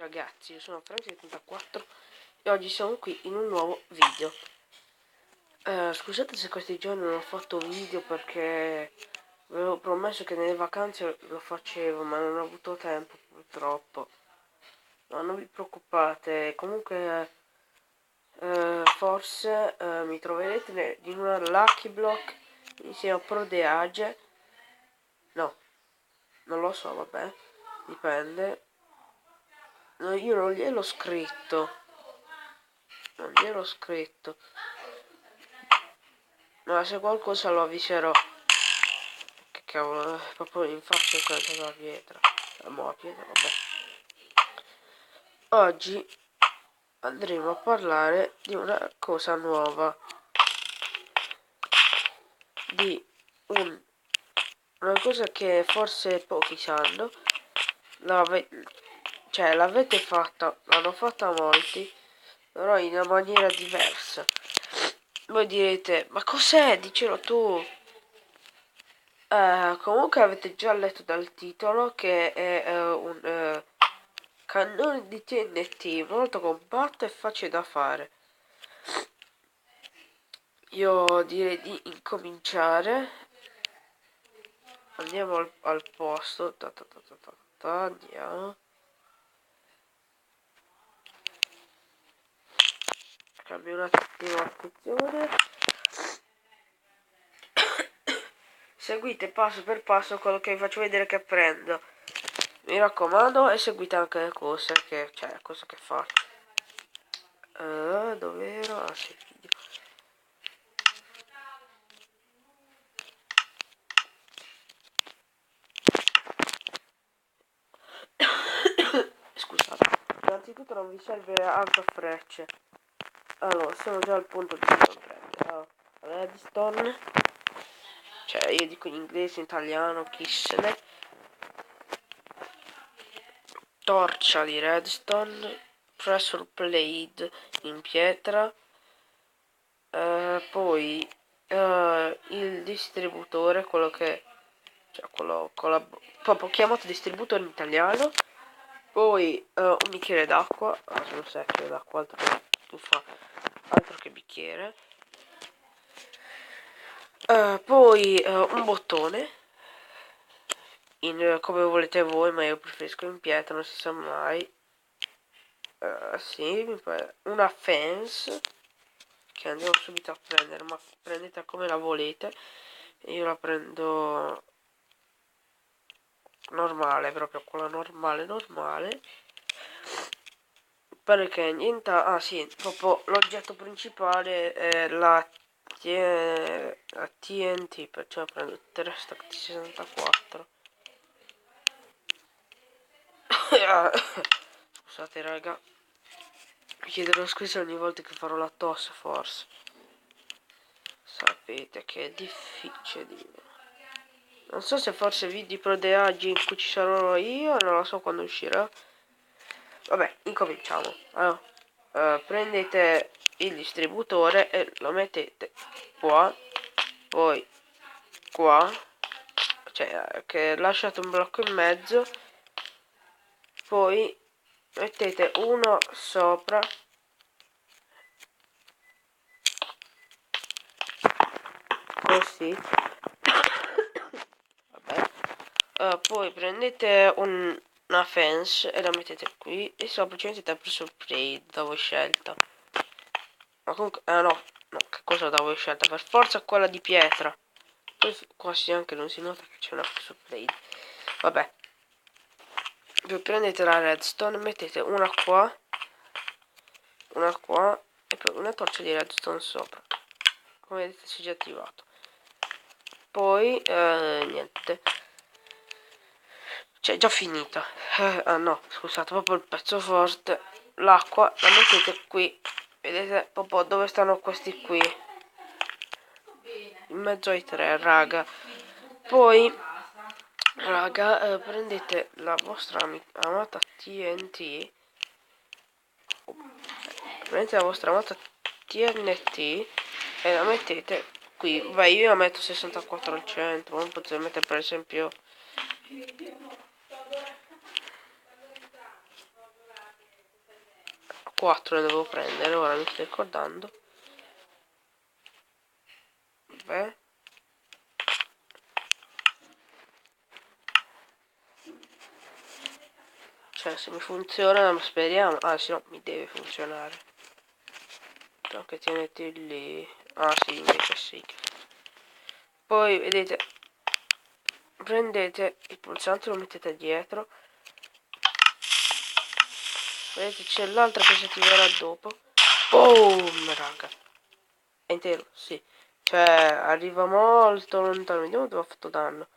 ragazzi, io sono Frank74 e oggi siamo qui in un nuovo video. Scusate se questi giorni non ho fatto video perché avevo promesso che nelle vacanze lo facevo, ma non ho avuto tempo purtroppo. Ma non vi preoccupate, comunque forse mi troverete in una Lucky Block insieme a Prodeage. No, non lo so, vabbè, dipende. No, io non gliel'ho scritto. Non gliel'ho scritto. Ma se qualcosa lo avviserò. Che cavolo, proprio in faccia è quella la pietra. La pietra, vabbè. Oggi andremo a parlare di una cosa nuova. Di una cosa che forse pochi sanno. L'avete fatta, l'hanno fatta molti, però in una maniera diversa. Voi direte, ma cos'è? Dicelo tu. Comunque avete già letto dal titolo che è un cannone di TNT molto compatto e facile da fare. Io direi di incominciare. Andiamo al posto. Andiamo. Cambio un attimo attenzione. Seguite passo per passo quello che vi faccio vedere che prendo. Mi raccomando, e seguite anche le cose che, cose che faccio. Dov'ero? Ah sì, video. Scusate. Innanzitutto non vi serve altre frecce. Allora, sono già al punto di prendere. Allora, redstone. Cioè, io dico in inglese, in italiano, chi se ne. Torcia di redstone. Pressure plate in pietra. Poi il distributore, quello che, quello con la, proprio chiamato distributore in italiano. Poi un bicchiere d'acqua, non secchio d'acqua, altro che tuffa, altro che bicchiere. Poi un bottone in come volete voi, ma io preferisco in pietra, non si sa mai. Sì, una fence che andiamo subito a prendere, ma prendetela come la volete. Io la prendo normale, proprio quella normale. Perché niente, sì, proprio l'oggetto principale è la TNT, perciò prendo 3 stack di 64. Scusate raga, mi chiederò scusa ogni volta che farò la tosse forse. Sapete che è difficile dire. Non so se forse video pro Deagi in cui ci sarò io, non lo so quando uscirà. Vabbè, incominciamo. Allora, prendete il distributore e lo mettete qua, poi qua, cioè che lasciate un blocco in mezzo, poi mettete uno sopra, così. Vabbè. Poi prendete una fence e la mettete qui e sopra ci mettete pressure plate da voi scelta. Ma comunque, no, che cosa da voi scelta? Per forza quella di pietra. Poi quasi anche non si nota che c'è una pressure plate. Vabbè. Poi prendete la redstone, mettete una qua e poi una torcia di redstone sopra. Come vedete si è già attivato. Poi niente. Cioè già finita. No, scusate, proprio il pezzo forte. L'acqua la mettete qui. Vedete proprio dove stanno questi qui. In mezzo ai tre, raga. Poi raga, prendete la vostra amata TNT. Prendete la vostra amata TNT e la mettete qui. Vai, io la metto 64 al centro. Non potete mettere per esempio 4 ne devo prendere, ora mi sto ricordando. Beh. Cioè, se mi funziona, speriamo. Ah, sì, no, mi deve funzionare. Anche tenete lì. Ah, sì, invece sì. Poi, vedete, prendete il pulsante, lo mettete dietro. Vedete, c'è l'altra che si attiverà dopo. Boom, raga. È intero, sì. Cioè, arriva molto lontano. Vediamo dove ha fatto danno.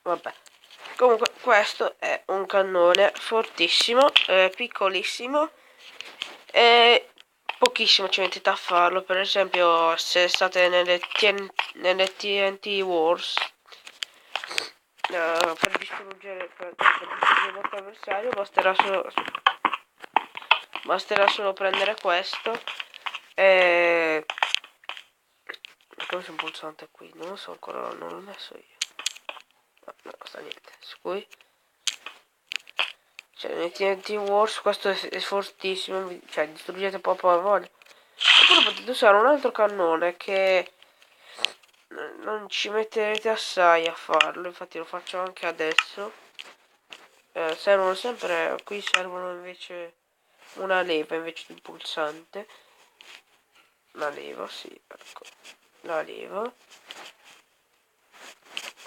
Vabbè. Comunque, questo è un cannone fortissimo, piccolissimo. E pochissimo ci mettete a farlo. Per esempio, se state nelle TNT Wars, per distruggere il vostro avversario basterà solo prendere questo e come c'è un pulsante qui? Non lo so ancora, non l'ho messo io. No, sta niente. Su cui cioè nei TNT Wars questo è fortissimo, cioè distruggete proprio a voglia. Oppure potete usare un altro cannone che non ci metterete assai a farlo, infatti lo faccio anche adesso. Servono sempre, qui servono invece una leva invece di un pulsante. La leva, sì, ecco. La leva.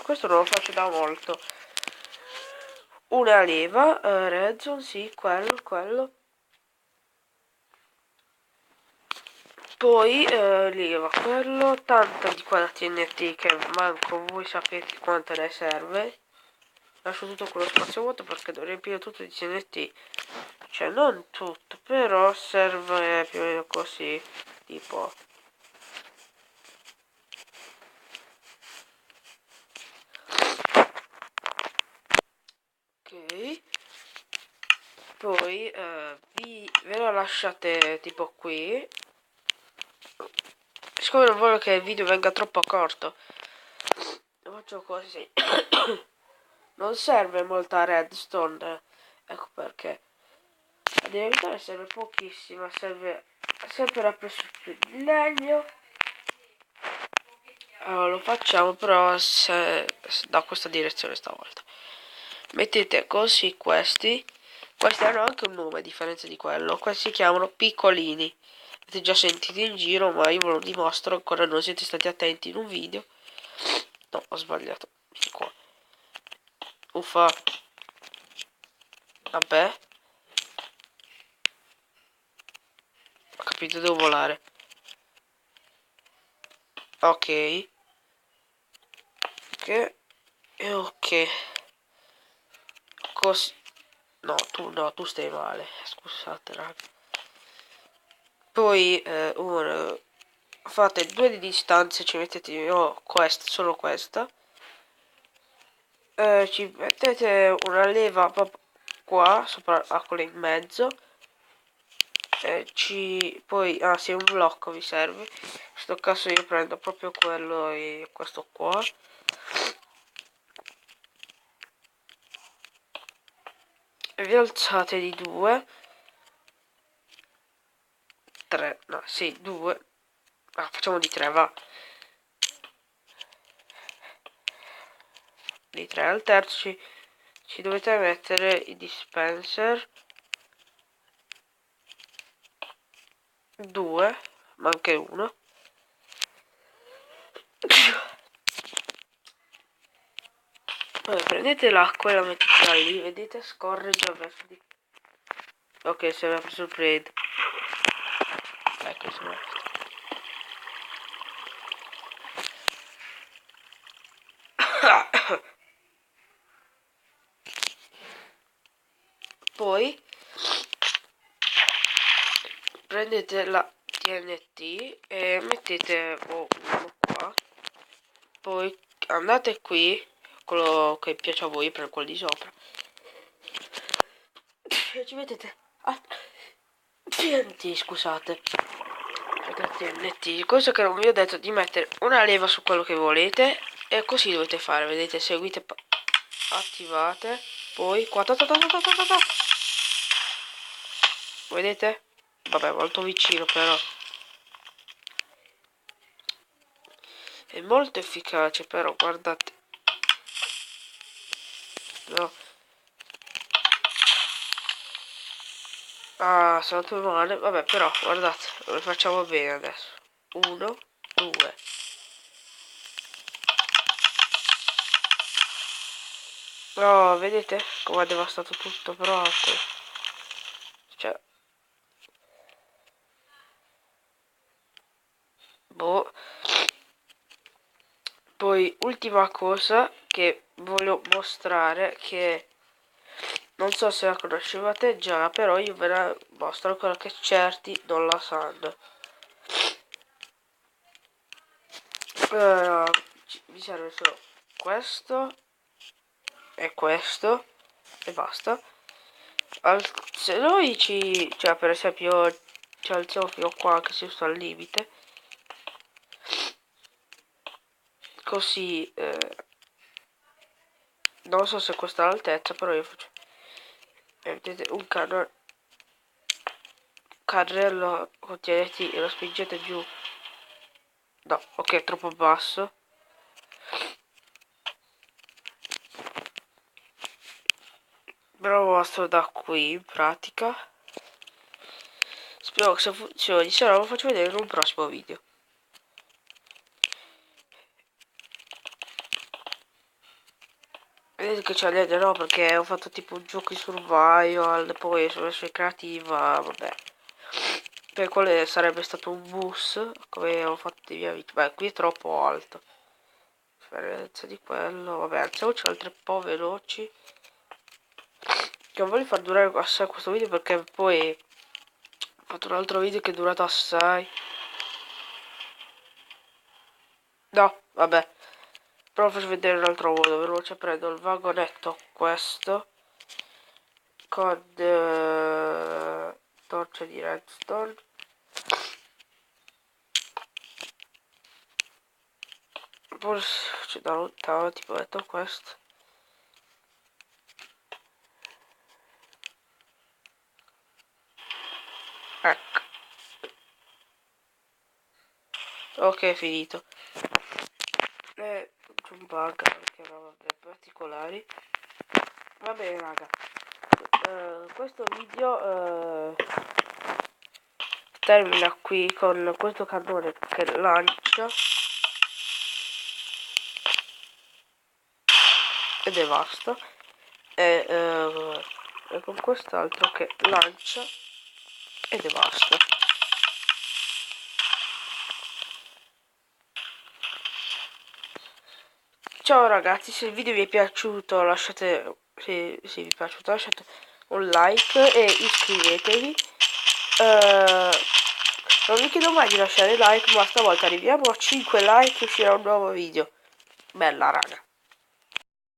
Questo non lo faccio da molto. Una leva, redstone, sì, quello. Poi leva quello, tanta di quella TNT che manco voi sapete quanto ne serve. Lascio tutto quello spazio vuoto perché devo riempire tutto di TNT. Cioè non tutto, però serve più o meno così. Tipo. Ok. Poi ve lo lasciate tipo qui. Siccome non voglio che il video venga troppo corto, lo faccio così. Non serve molta redstone, ecco perché. A diventare serve pochissima, serve sempre la presso di legno. Allora, lo facciamo però da questa direzione stavolta. Mettete così questi. Questi hanno anche un nome a differenza di quello. Questi si chiamano piccolini. Avete già sentito in giro, ma io ve lo dimostro, ancora non siete stati attenti in un video. No, ho sbagliato. Vieni qua. Uffa. Vabbè. Ho capito, devo volare. Ok. Ok. Così. No, tu stai male. Scusate, raga. Poi fate 2 di distanza, ci mettete solo questa. Ci mettete una leva proprio qua, sopra a quella in mezzo. Poi, sì, un blocco vi serve. In questo caso io prendo proprio quello e questo qua. E vi alzate di 2. 3, no, sì, 2. Facciamo di 3, va. Di 3 al terzo ci dovete mettere i dispenser. 2, ma anche 1. Allora, prendete l'acqua e la mettete lì, vedete, scorre già verso di... Ok, se aveva preso il raid. Ecco, se l'ha Poi prendete la TNT e mettete uno qua. Poi andate qui, quello che piace a voi, per quello di sopra. E ci mettete TNT, scusate. TNT, questo che non vi ho detto di mettere una leva su quello che volete. E così dovete fare, vedete, seguite, attivate. Poi qua Vedete? Vabbè, molto vicino però. È molto efficace però, guardate. No. Ah, sono andato male. Vabbè, però, guardate, lo facciamo bene adesso. 1, 2. No, vedete come ha devastato tutto, però. Cioè, boh. Poi, ultima cosa che voglio mostrare, che non so se la conoscevate già, però io ve la mostro ancora che certi non la sanno. Mi serve solo questo e basta. Se noi cioè per esempio ci alziamo fino a qua che si sta al limite, così non so se questa è l'altezza, però io faccio vedete un carrello con TNT e lo spingete giù. No, ok, è troppo basso. Però lo mostro da qui in pratica. Spero che funzioni, se no lo faccio vedere in un prossimo video. Vedete che c'è l'idea, no? Perché ho fatto tipo un gioco in survival, poi sono messo in creativa, vabbè. Per quale sarebbe stato un bus, come ho fatto i miei amici. Beh, qui è troppo alto. Differenza di quello, vabbè, alziamoci altre po' veloci. Che non voglio far durare assai questo video perché poi ho fatto un altro video che è durato assai. No, vabbè. Però faccio vedere un altro modo veloce. Prendo il vagonetto questo con torce di redstone. Forse c'è da lontano, tipo metto questo. Ecco. Ok, è finito. C'è un bug anche, no, vabbè, particolari. Va bene, raga. Questo video termina qui con questo cannone che lancia e devasta e con quest'altro che lancia e devasta. Ciao ragazzi, se il video vi è piaciuto lasciate, se vi è piaciuto lasciate un like e iscrivetevi. Non vi chiedo mai di lasciare like, ma stavolta arriviamo a 5 like e uscirà un nuovo video. Bella raga.